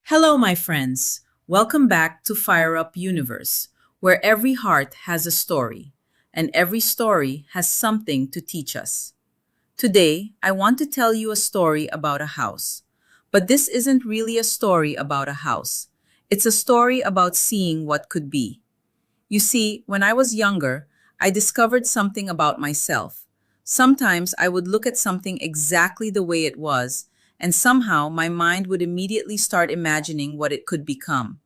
Hello, my friends. Welcome back to Fire Up Universe, where every heart has a story, and every story has something to teach us. Today, I want to tell you a story about a house. But this isn't really a story about a house. It's a story about seeing what could be. You see, when I was younger, I discovered something about myself. Sometimes I would look at something exactly the way it was, and somehow my mind would immediately start imagining what it could become.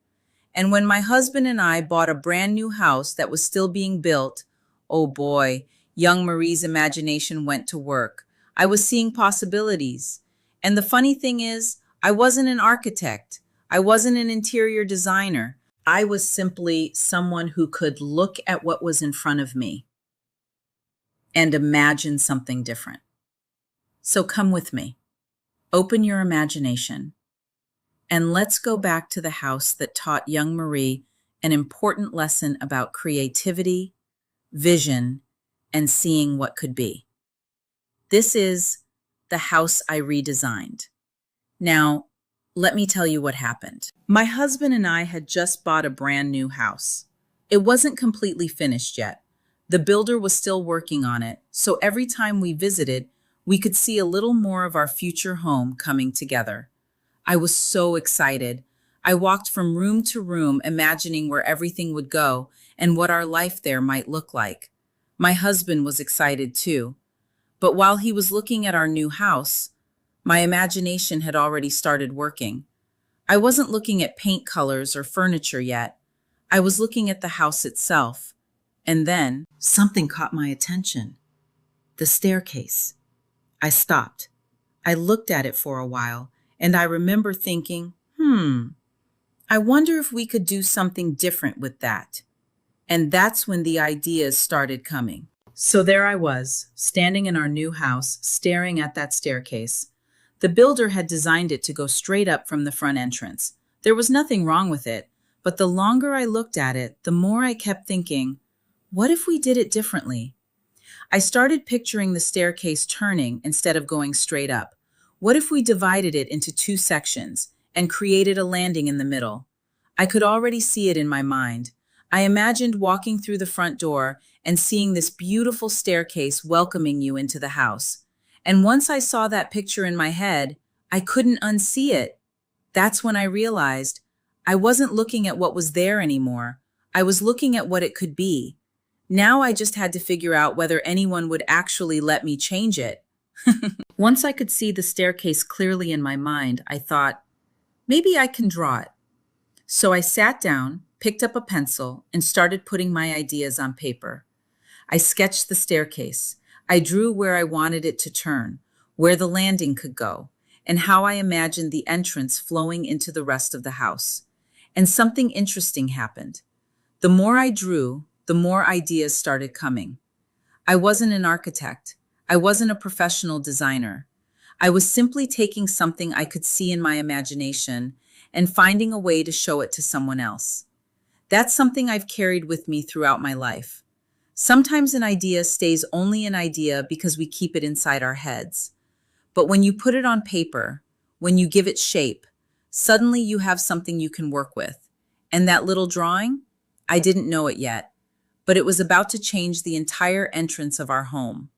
And when my husband and I bought a brand new house that was still being built, oh boy, young Marie's imagination went to work. I was seeing possibilities. And the funny thing is, I wasn't an architect. I wasn't an interior designer. I was simply someone who could look at what was in front of me and imagine something different. So come with me. Open your imagination. And let's go back to the house that taught young Marie an important lesson about creativity, vision, and seeing what could be. This is the house I redesigned. Now, let me tell you what happened. My husband and I had just bought a brand new house. It wasn't completely finished yet. The builder was still working on it, so every time we visited, we could see a little more of our future home coming together. I was so excited. I walked from room to room, imagining where everything would go and what our life there might look like. My husband was excited too. But while he was looking at our new house, my imagination had already started working. I wasn't looking at paint colors or furniture yet. I was looking at the house itself. And then something caught my attention. The staircase. I stopped. I looked at it for a while, and I remember thinking, I wonder if we could do something different with that. And that's when the ideas started coming. So there I was, standing in our new house, staring at that staircase. The builder had designed it to go straight up from the front entrance. There was nothing wrong with it, but the longer I looked at it, the more I kept thinking, what if we did it differently? I started picturing the staircase turning instead of going straight up. What if we divided it into two sections and created a landing in the middle? I could already see it in my mind. I imagined walking through the front door and seeing this beautiful staircase welcoming you into the house. And once I saw that picture in my head, I couldn't unsee it. That's when I realized I wasn't looking at what was there anymore. I was looking at what it could be. Now I just had to figure out whether anyone would actually let me change it. Once I could see the staircase clearly in my mind, I thought, maybe I can draw it. So I sat down, picked up a pencil, and started putting my ideas on paper. I sketched the staircase. I drew where I wanted it to turn, where the landing could go, and how I imagined the entrance flowing into the rest of the house. And something interesting happened. The more I drew, the more ideas started coming. I wasn't an architect. I wasn't a professional designer. I was simply taking something I could see in my imagination and finding a way to show it to someone else. That's something I've carried with me throughout my life. Sometimes an idea stays only an idea because we keep it inside our heads. But when you put it on paper, when you give it shape, suddenly you have something you can work with. And that little drawing? I didn't know it yet, but it was about to change the entire entrance of our home.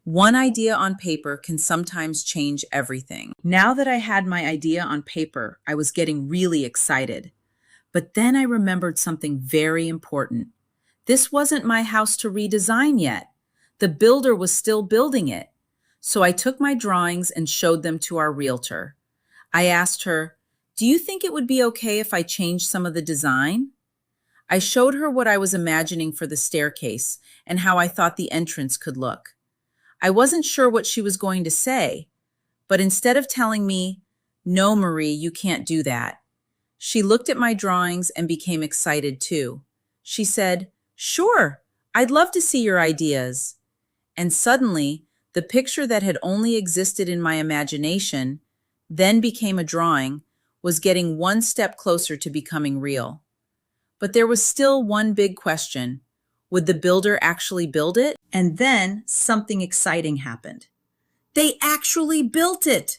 One idea on paper can sometimes change everything. Now that I had my idea on paper, I was getting really excited. But then I remembered something very important. This wasn't my house to redesign yet. The builder was still building it. So I took my drawings and showed them to our realtor. I asked her, "Do you think it would be okay if I changed some of the design?" I showed her what I was imagining for the staircase and how I thought the entrance could look. I wasn't sure what she was going to say, but instead of telling me, "No, Marie, you can't do that," she looked at my drawings and became excited too. She said, "Sure, I'd love to see your ideas." And suddenly, the picture that had only existed in my imagination, then became a drawing, was getting one step closer to becoming real. But there was still one big question. Would the builder actually build it? And then something exciting happened. They actually built it!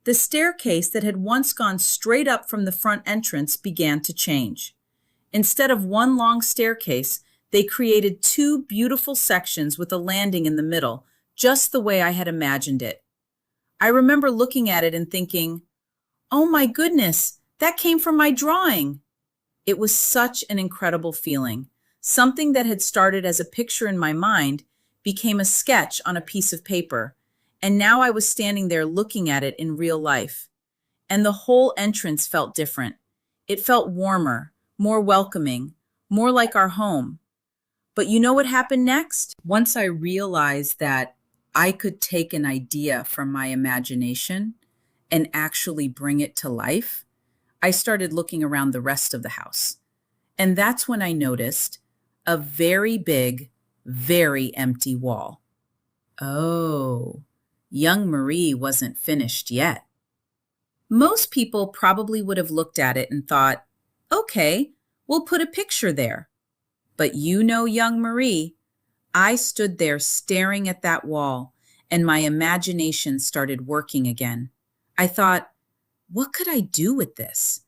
The staircase that had once gone straight up from the front entrance began to change. Instead of one long staircase, they created two beautiful sections with a landing in the middle, just the way I had imagined it. I remember looking at it and thinking, oh my goodness, that came from my drawing. It was such an incredible feeling. Something that had started as a picture in my mind became a sketch on a piece of paper, and now I was standing there looking at it in real life. And the whole entrance felt different. It felt warmer, more welcoming, more like our home. But you know what happened next? Once I realized that I could take an idea from my imagination and actually bring it to life, I started looking around the rest of the house. And that's when I noticed a very big, very empty wall. Oh, young Marie wasn't finished yet. Most people probably would have looked at it and thought, okay, we'll put a picture there. But you know, young Marie, I stood there staring at that wall, and my imagination started working again. I thought, what could I do with this?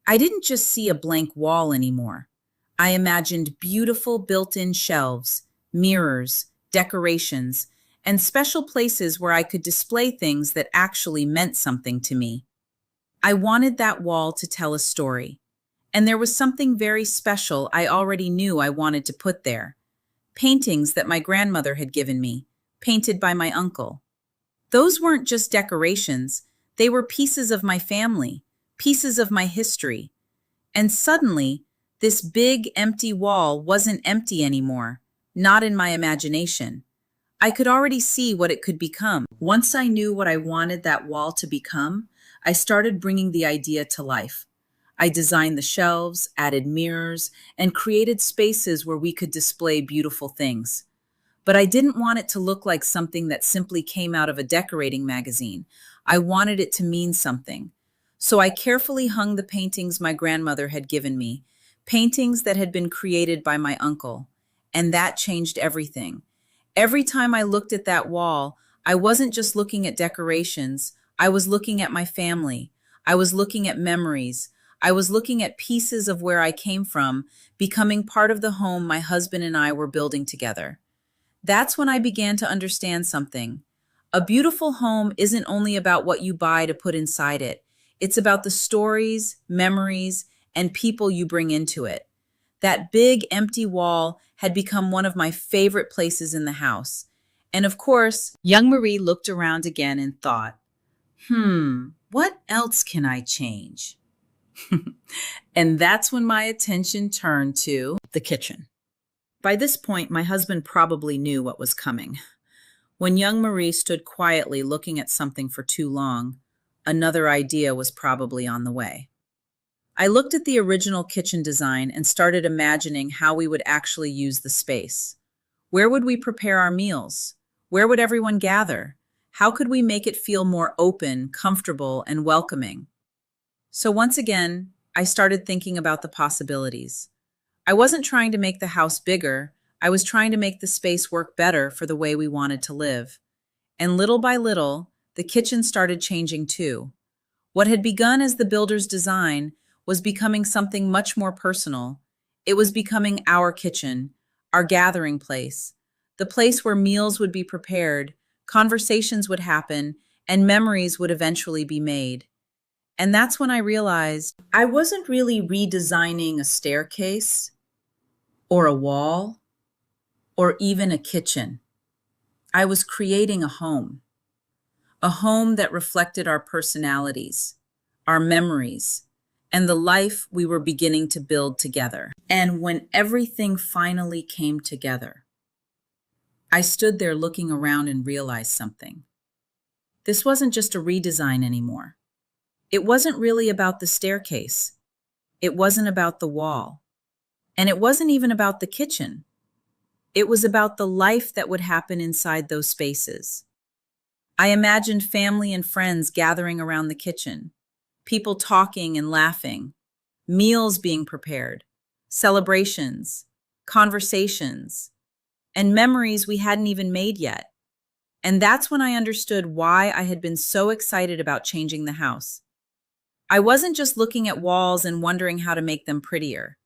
I didn't just see a blank wall anymore. I imagined beautiful built-in shelves, mirrors, decorations, and special places where I could display things that actually meant something to me. I wanted that wall to tell a story. And there was something very special I already knew I wanted to put there. Paintings that my grandmother had given me, painted by my uncle. Those weren't just decorations, they were pieces of my family, pieces of my history. And suddenly, this big, empty wall wasn't empty anymore, not in my imagination. I could already see what it could become. Once I knew what I wanted that wall to become, I started bringing the idea to life. I designed the shelves, added mirrors, and created spaces where we could display beautiful things. But I didn't want it to look like something that simply came out of a decorating magazine. I wanted it to mean something. So I carefully hung the paintings my grandmother had given me, paintings that had been created by my uncle. And that changed everything. Every time I looked at that wall, I wasn't just looking at decorations, I was looking at my family. I was looking at memories. I was looking at pieces of where I came from, becoming part of the home my husband and I were building together. That's when I began to understand something. A beautiful home isn't only about what you buy to put inside it. It's about the stories, memories, and people you bring into it. That big, empty wall had become one of my favorite places in the house. And of course, young Marie looked around again and thought, what else can I change? And that's when my attention turned to the kitchen. By this point, my husband probably knew what was coming. When young Marie stood quietly looking at something for too long, another idea was probably on the way. I looked at the original kitchen design and started imagining how we would actually use the space. Where would we prepare our meals? Where would everyone gather? How could we make it feel more open, comfortable, and welcoming? So once again, I started thinking about the possibilities. I wasn't trying to make the house bigger, I was trying to make the space work better for the way we wanted to live. And little by little, the kitchen started changing too. What had begun as the builder's design was becoming something much more personal. It was becoming our kitchen, our gathering place, the place where meals would be prepared, conversations would happen, and memories would eventually be made. And that's when I realized I wasn't really redesigning a staircase or a wall or even a kitchen. I was creating a home that reflected our personalities, our memories, and the life we were beginning to build together. And when everything finally came together, I stood there looking around and realized something. This wasn't just a redesign anymore. It wasn't really about the staircase. It wasn't about the wall. And it wasn't even about the kitchen. It was about the life that would happen inside those spaces. I imagined family and friends gathering around the kitchen, people talking and laughing, meals being prepared, celebrations, conversations, and memories we hadn't even made yet. And that's when I understood why I had been so excited about changing the house. I wasn't just looking at walls and wondering how to make them prettier.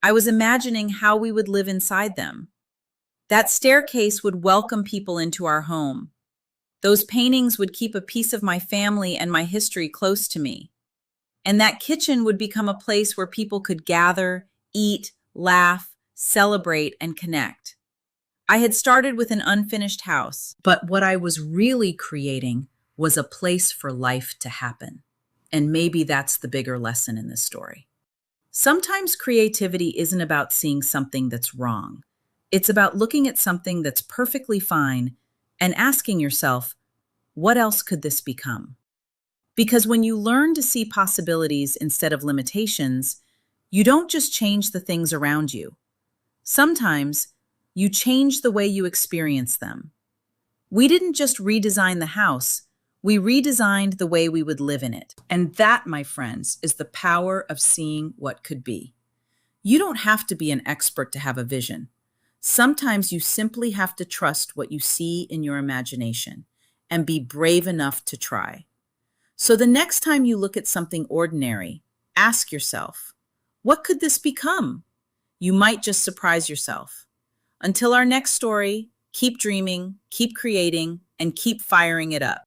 I was imagining how we would live inside them. That staircase would welcome people into our home. Those paintings would keep a piece of my family and my history close to me. And that kitchen would become a place where people could gather, eat, laugh, celebrate, and connect. I had started with an unfinished house, but what I was really creating was a place for life to happen. And maybe that's the bigger lesson in this story. Sometimes creativity isn't about seeing something that's wrong. It's about looking at something that's perfectly fine and asking yourself, what else could this become? Because when you learn to see possibilities instead of limitations, you don't just change the things around you. Sometimes you change the way you experience them. We didn't just redesign the house, we redesigned the way we would live in it. And that, my friends, is the power of seeing what could be. You don't have to be an expert to have a vision. Sometimes you simply have to trust what you see in your imagination and be brave enough to try. So the next time you look at something ordinary, ask yourself, what could this become? You might just surprise yourself. Until our next story, keep dreaming, keep creating, and keep firing it up.